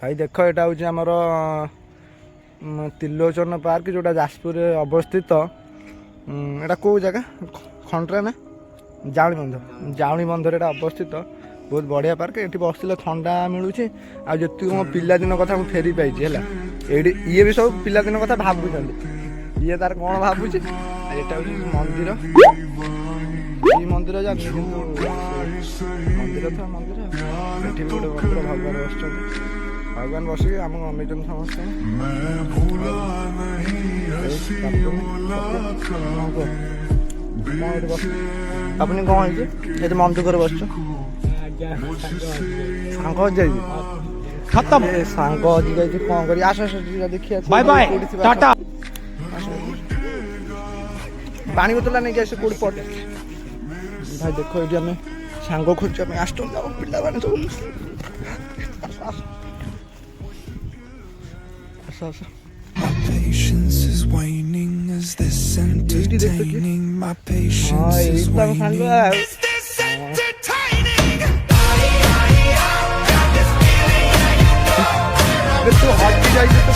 भाई देख एटा हूँ आमर त्रिलोचन पार्क जोटा जाजपुर अवस्थित एटा कौ जगह खंड्रा ना जाउणी बंधर एटा अवस्थित बहुत बढ़िया पार्क ये बसले थंडा मिलूँ आज मो पिलादिन कथा मुझे फेरी पाई ये भी सब पिलादिन कथा भावुँ ये तार कौन भावुँ यहाँ हूँ मंदिर ये मंदिर जानी मंदिर था मंदिर ये गोटे मंदिर भगवान बस भगवान बसिक आम अनेक समस्त अपनी कौन है मंदिर कर बस सांग जाइए खत्म सांग आज जाइए कौन कर आस देखिए बाय बाय टाटा पानी बोतल नहीं आसे कौट पटे भाई देख ये आम सांग खोजा आस पिला सब Patience is waning. Is this entertaining? My patience is waning. Is this entertaining? तो हट जाइए तो